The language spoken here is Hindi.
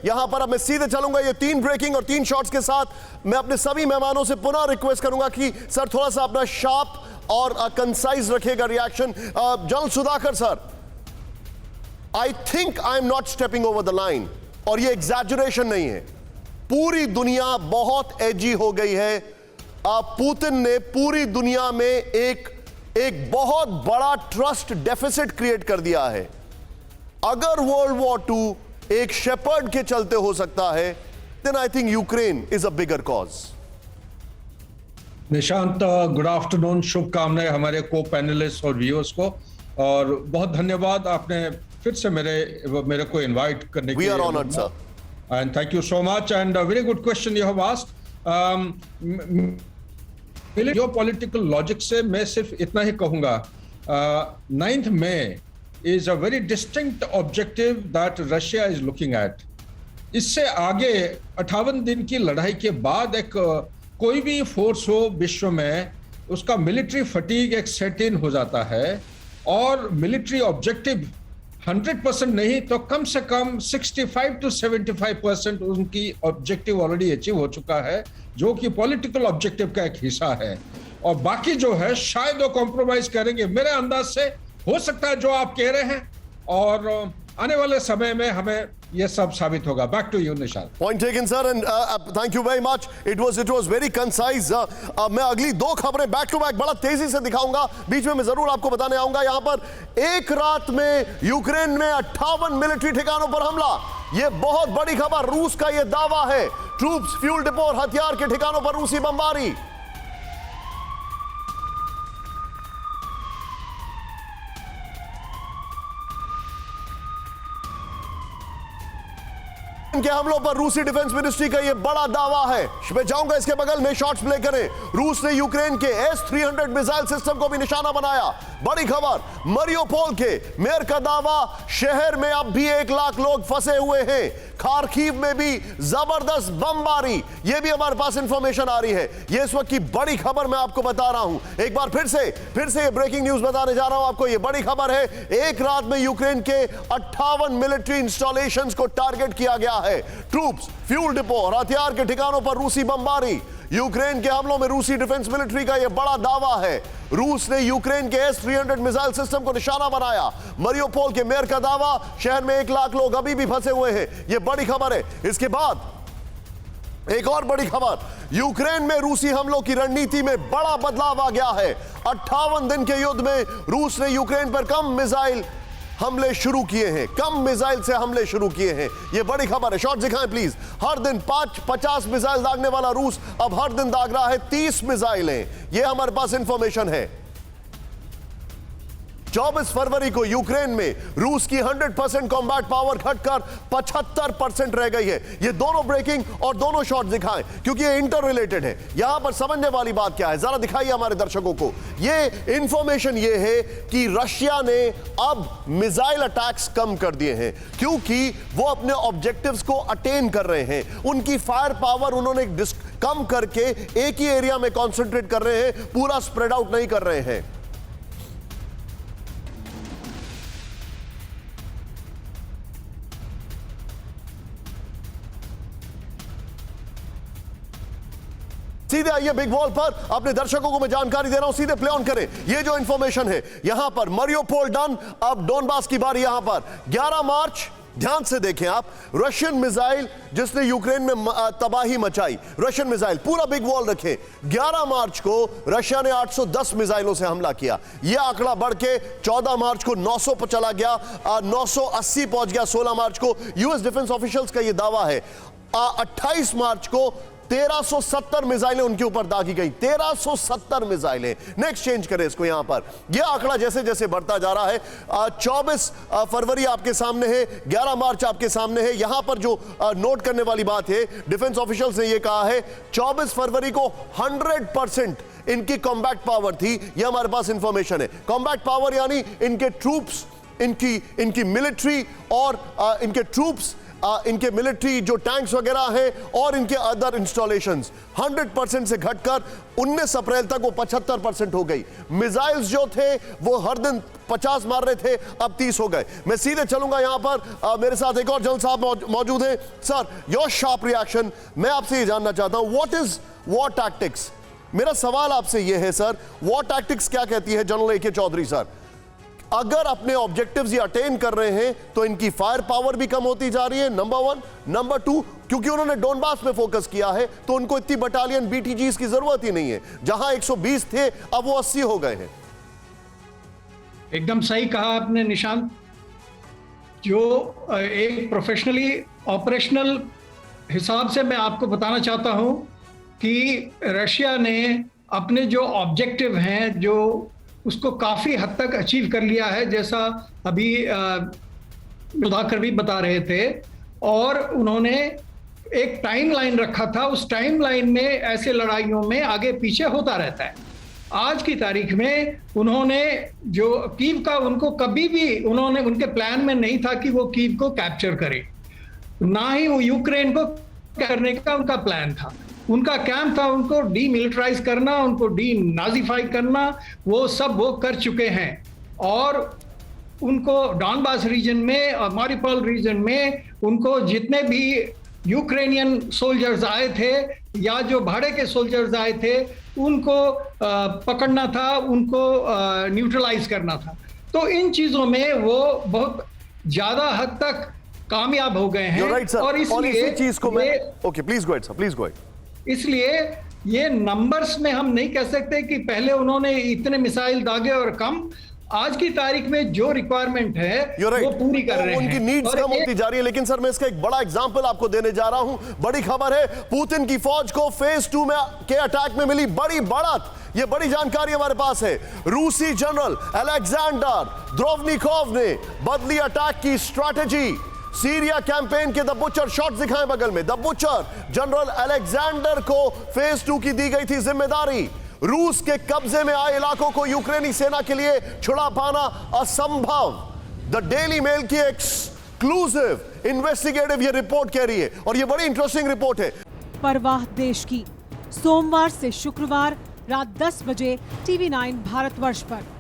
यहां पर अब मैं सीधे चलूंगा ये 3 ब्रेकिंग और 3 शॉट्स के साथ। मैं अपने सभी मेहमानों से पुनः रिक्वेस्ट करूंगा कि सर थोड़ा सा अपना शार्प और कंसाइज रखिएगा reaction. General Sudhakar sir, I think I am not stepping over the line, और ये एग्जैजुरेशन नहीं है। पूरी दुनिया बहुत एजी हो गई है। पुतिन ने पूरी दुनिया में एक बहुत बड़ा ट्रस्ट डेफिसिट क्रिएट कर दिया है। अगर वर्ल्ड वॉर 2 एक शेपर्ड के चलते हो सकता है, then I think Ukraine is a bigger cause. Nishant, good afternoon, शुभकामनाएं हमारे को पैनलिस्ट और व्यूअर्स को, और बहुत धन्यवाद आपने फिर से मेरे को इनवाइट करने के लिए। We are honoured sir, and thank you so much, and very good question you have asked. Geopolitical logic से मैं सिर्फ इतना ही कहूंगा, 9th May is a very distinct objective that Russia is looking at. इससे आगे 58 दिन की लड़ाई के बाद एक कोई भी फोर्स हो विश्व में, उसका मिलिट्री फटीग एक सेट इन हो जाता है, और मिलिट्री ऑब्जेक्टिव 100% नहीं तो कम से कम 65 to 75% उनकी ऑब्जेक्टिव ऑलरेडी अचीव हो चुका है, जो कि पॉलिटिकल ऑब्जेक्टिव का एक हिस्सा है। और बाकी जो है शायद वो कॉम्प्रोमाइज करेंगे, मेरे अंदाज से हो सकता है जो आप कह रहे हैं, और आने वाले समय में हमें ये सब साबित होगा। Back to you Nishant. Point taken sir, and thank you very much. It was very concise. मैं अगली 2 खबरें बैक टू बैक बड़ा तेजी से दिखाऊंगा, बीच में मैं जरूर आपको बताने आऊंगा। यहां पर एक रात में यूक्रेन में 58 मिलिट्री ठिकानों पर हमला, यह बहुत बड़ी खबर। रूस का यह दावा है, ट्रूप्स, फ्यूल डिपो और हथियार के ठिकानों पर रूसी बमबारी। के हमलों पर रूसी डिफेंस मिनिस्ट्री का यह बड़ा दावा है। मैं चाहूंगा इसके बगल में शॉट्स प्ले करें। रूस ने यूक्रेन के S-300 मिसाइल सिस्टम को भी निशाना बनाया। बड़ी खबर, मरियोपोल के मेयर का दावा, शहर में अब भी 1 लाख लोग फंसे हुए हैं। खार्किव में भी जबरदस्त बमबारी, यह भी हमारे पास इंफॉर्मेशन आ रही है। यह इस वक्त की बड़ी खबर मैं आपको बता रहा हूं। एक बार फिर से ये ब्रेकिंग न्यूज बताने जा रहा हूं आपको। यह बड़ी खबर है, एक रात में यूक्रेन के 58 मिलिट्री इंस्टॉलेशंस को टारगेट किया गया है। ट्रूप्स, फ्यूल डिपो और हथियार के ठिकानों पर रूसी बमबारी। यूक्रेन के हमलों में रूसी डिफेंस मिलिट्री का यह बड़ा दावा है। रूस ने यूक्रेन के S-300 मिसाइल सिस्टम को निशाना बनाया। मरियोपोल के मेयर का दावा, शहर में 1 लाख लोग अभी भी फंसे हुए हैं। यह बड़ी खबर है। इसके बाद एक और बड़ी खबर, यूक्रेन में रूसी हमलों की रणनीति में बड़ा बदलाव आ गया है। 58 दिन के युद्ध में रूस ने यूक्रेन पर कम मिसाइल हमले शुरू किए हैं, कम मिसाइल से हमले शुरू किए हैं। यह बड़ी खबर है। शॉट दिखाएं प्लीज। हर दिन 50 मिसाइल दागने वाला रूस अब हर दिन दाग रहा है 30 मिसाइलें। यह हमारे पास इंफॉर्मेशन है। 24 फरवरी को यूक्रेन में रूस की 100% कॉम्बैट पावर घटकर 75% रह गई है। ये दोनों ब्रेकिंग और दोनों शॉट दिखाएं, क्योंकि ये इंटर रिलेटेड है। यहां पर समझने वाली बात क्या है, जरा दिखाइए हमारे दर्शकों को। ये इंफॉर्मेशन ये है कि रशिया ने अब मिसाइल अटैक्स कम कर दिए हैं, क्योंकि वो अपने ऑब्जेक्टिव्स को अटेन कर रहे हैं। उनकी फायर पावर उन्होंने कम करके एक ही एरिया में कॉन्सेंट्रेट कर रहे हैं, पूरा स्प्रेड आउट नहीं कर रहे हैं। सीधे आइए बिग वॉल पर, अपने दर्शकों को मैं जानकारी दे रहा हूं, सीधे प्ले ऑन करें। ये जो इंफॉर्मेशन है यहां पर, मरियोपोल डन, अब डोनबास की बारी। यहां पर 11 मार्च, ध्यान से देखें आप, रशियन मिसाइल जिसने यूक्रेन में तबाही मचाई, रशियन मिसाइल, पूरा बिग वॉल रखें। 11 मार्च को रशिया ने 810 मिसाइलों से हमला किया। यह आंकड़ा बढ़ के 14 मार्च को 900 पर चला गया, 980 पहुंच गया 16 मार्च को। यूएस डिफेंस ऑफिशियल्स का यह दावा है। 28 मार्च को 1370 मिसाइलें उनके ऊपर दागी गई। 1370 मिसाइलें। नेक्स्ट चेंज करें इसको यहां पर। यह आंकड़ा जैसे जैसे बढ़ता जा रहा है, 24 फरवरी आपके सामने है, 11 मार्च आपके सामने है। यहां पर जो नोट करने वाली बात है, डिफेंस ऑफिशियल्स ने यह कहा है 24 फरवरी को 100% इनकी कॉम्बैट पावर थी। यह हमारे पास इंफॉर्मेशन है। कॉम्बैट पावर यानी इनके ट्रूप्स, इनकी मिलिट्री और इनके ट्रूप्स इनके मिलिट्री जो टैंक्स वगैरह हैं और इनके अदर इंस्टॉलेशंस 100% से घटकर 19 अप्रैल तक वो 75% हो गई। मिसाइल्स जो थे वो हर दिन 50 मार रहे थे, अब 30 हो गए। मैं सीधे चलूंगा यहां पर, मेरे साथ एक और जनरल साहब मौजूद हैं। Sir, your sharp reaction. मैं आपसे ये जानना चाहता हूं, व्हाट इज वॉर टैक्टिक्स? मेरा सवाल आपसे ये है सर, वॉर टैक्टिक्स क्या कहती है जनरल ए के चौधरी सर? अगर अपने ऑब्जेक्टिव्स ये अटेन कर रहे हैं तो इनकी फायर पावर भी कम होती जा रही है, नंबर 1। नंबर 2, क्योंकि उन्होंने डोनबास में फोकस किया है तो उनको इतनी बटालियन बीटीजीज की जरूरत ही नहीं है। जहां 120 थे अब वो 80 हो गए हैं। एकदम सही कहा आपने निशांत। जो एक प्रोफेशनली ऑपरेशनल हिसाब से मैं आपको बताना चाहता हूं कि रशिया ने अपने जो ऑब्जेक्टिव हैं जो उसको काफी हद तक अचीव कर लिया है, जैसा अभी सुधाकर भी बता रहे थे। और उन्होंने एक टाइमलाइन रखा था, उस टाइमलाइन में ऐसे लड़ाइयों में आगे पीछे होता रहता है। आज की तारीख में उन्होंने जो कीव का, उनको कभी भी उनके प्लान में नहीं था कि वो कीव को कैप्चर करे, ना ही वो यूक्रेन को करने का उनका प्लान था। उनका कैंप था उनको डीमिलिटराइज करना, उनको डी नाजीफाई करना, वो सब वो कर चुके हैं। और उनको डॉनबास रीजन में और मारिउपोल रीजन में उनको जितने भी यूक्रेनियन सोल्जर्स आए थे या जो भाड़े के सोल्जर्स आए थे उनको पकड़ना था, उनको न्यूट्रलाइज करना था। तो इन चीजों में वो बहुत ज्यादा हद तक कामयाब हो गए हैं। right, और इसी चीज को मैं okay please go ahead sir, please go ahead. इसलिए ये नंबर्स में हम नहीं कह सकते कि पहले उन्होंने इतने मिसाइल दागे और कम। आज की तारीख में जो रिक्वायरमेंट है वो पूरी कर रहे हैं। उनकी नीड्स कम होती जा रही है। लेकिन सर, मैं इसका एक बड़ा एग्जांपल आपको देने जा रहा हूं। बड़ी खबर है, पुतिन की फौज को फेज 2 के अटैक में मिली बड़ी बढ़त। ये बड़ी जानकारी हमारे पास है। रूसी जनरल अलेक्जेंडर द्रोवनिकोव ने बदली अटैक की स्ट्रैटेजी। सीरिया कैंपेन के द बुचर शॉट दिखाएं बगल में। द बुचर जनरल अलेक्जेंडर को फेज 2 की दी गई थी जिम्मेदारी। रूस के कब्जे में आए इलाकों को यूक्रेनी सेना के लिए छुड़ा पाना असंभव। द डेली मेल की एक्सक्लूसिव इन्वेस्टिगेटिव ये रिपोर्ट कह रही है, और ये बड़ी इंटरेस्टिंग रिपोर्ट है। परवाह देश की, सोमवार से शुक्रवार रात 10 बजे TV9 भारतवर्ष पर।